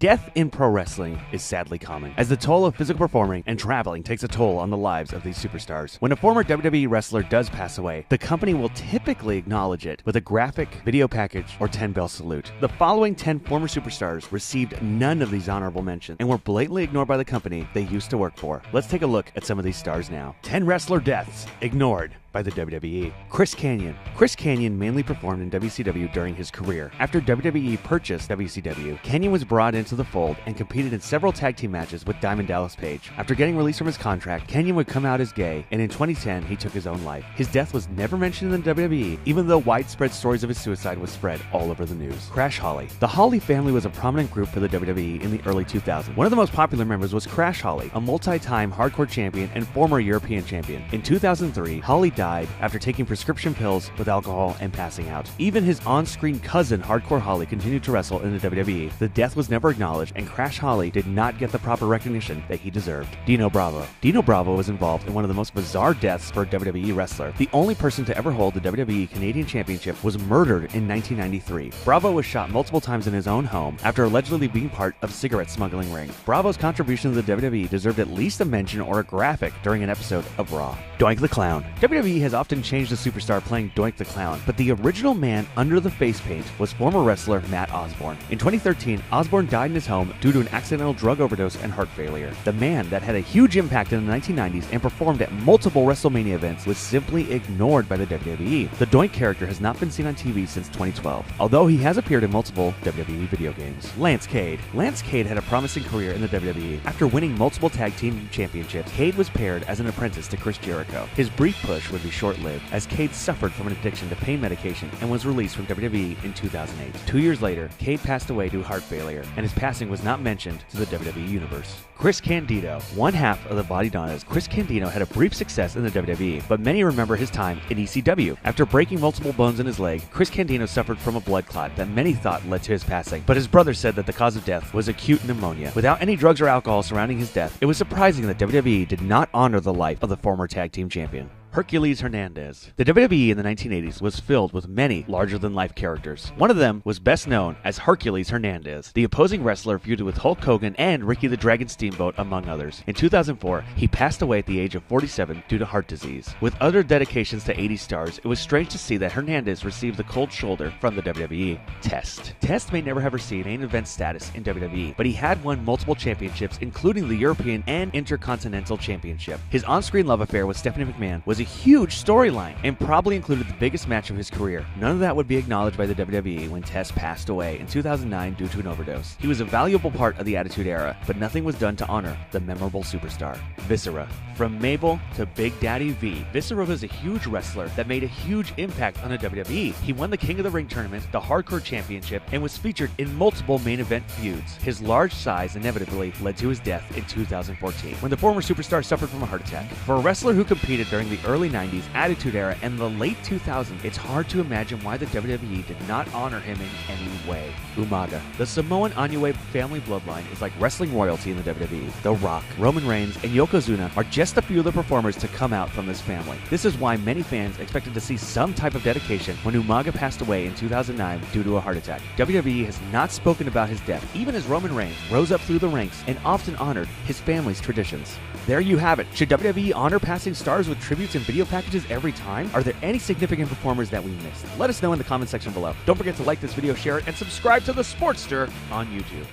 Death in pro wrestling is sadly common, as the toll of physical performing and traveling takes a toll on the lives of these superstars. When a former WWE wrestler does pass away, the company will typically acknowledge it with a graphic, video package, or 10-bell salute. The following 10 former superstars received none of these honorable mentions and were blatantly ignored by the company they used to work for. Let's take a look at some of these stars now. 10 wrestler deaths ignored by the WWE. Chris Kanyon. Chris Kanyon mainly performed in WCW during his career. After WWE purchased WCW, Kanyon was brought into the fold and competed in several tag team matches with Diamond Dallas Page. After getting released from his contract, Kanyon would come out as gay, and in 2010, he took his own life. His death was never mentioned in the WWE, even though widespread stories of his suicide was spread all over the news. Crash Holly. The Holly family was a prominent group for the WWE in the early 2000s. One of the most popular members was Crash Holly, a multi-time hardcore champion and former European champion. In 2003, Holly died after taking prescription pills with alcohol and passing out. Even his on-screen cousin, Hardcore Holly, continued to wrestle in the WWE. The death was never acknowledged, and Crash Holly did not get the proper recognition that he deserved. Dino Bravo. Dino Bravo was involved in one of the most bizarre deaths for a WWE wrestler. The only person to ever hold the WWE Canadian Championship was murdered in 1993. Bravo was shot multiple times in his own home after allegedly being part of a cigarette smuggling ring. Bravo's contribution to the WWE deserved at least a mention or a graphic during an episode of Raw. Doink the Clown. WWE has often changed the superstar playing Doink the Clown, but the original man under the face paint was former wrestler Matt Osborne. In 2013, Osborne died in his home due to an accidental drug overdose and heart failure. The man that had a huge impact in the 1990s and performed at multiple WrestleMania events was simply ignored by the WWE. The Doink character has not been seen on TV since 2012, although he has appeared in multiple WWE video games. Lance Cade. Lance Cade had a promising career in the WWE. After winning multiple tag team championships, Cade was paired as an apprentice to Chris Jericho. His brief push would be short-lived, as Cade suffered from an addiction to pain medication and was released from WWE in 2008. 2 years later, Cade passed away due to heart failure, and his passing was not mentioned to the WWE Universe. Chris Candido. One half of the Body Donnas, Chris Candido had a brief success in the WWE, but many remember his time in ECW. After breaking multiple bones in his leg, Chris Candido suffered from a blood clot that many thought led to his passing, but his brother said that the cause of death was acute pneumonia. Without any drugs or alcohol surrounding his death, it was surprising that WWE did not honor the life of the former tag team champion. Hercules Hernandez. The WWE in the 1980s was filled with many larger-than-life characters. One of them was best known as Hercules Hernandez. The opposing wrestler feuded with Hulk Hogan and Ricky the Dragon Steamboat, among others. In 2004, he passed away at the age of 47 due to heart disease. With other dedications to 80 stars, it was strange to see that Hernandez received the cold shoulder from the WWE. Test. Test may never have received main event status in WWE, but he had won multiple championships, including the European and Intercontinental Championship. His on-screen love affair with Stephanie McMahon was a huge storyline and probably included the biggest match of his career. None of that would be acknowledged by the WWE when Test passed away in 2009 due to an overdose. He was a valuable part of the Attitude Era, but nothing was done to honor the memorable superstar. Viscera. From Mabel to Big Daddy V, Viscera was a huge wrestler that made a huge impact on the WWE. He won the King of the Ring tournament, the Hardcore Championship, and was featured in multiple main event feuds. His large size inevitably led to his death in 2014, when the former superstar suffered from a heart attack. For a wrestler who competed during the early 90s, Attitude Era, and the late 2000s, it's hard to imagine why the WWE did not honor him in any way. Umaga. The Samoan Inoue family bloodline is like wrestling royalty in the WWE. The Rock, Roman Reigns, and Yokozuna are just a few of the performers to come out from this family. This is why many fans expected to see some type of dedication when Umaga passed away in 2009 due to a heart attack. WWE has not spoken about his death, even as Roman Reigns rose up through the ranks and often honored his family's traditions. There you have it. Should WWE honor passing stars with tributes and video packages every time? Are there any significant performers that we missed? Let us know in the comment section below. Don't forget to like this video, share it, and subscribe to The Sportster on YouTube.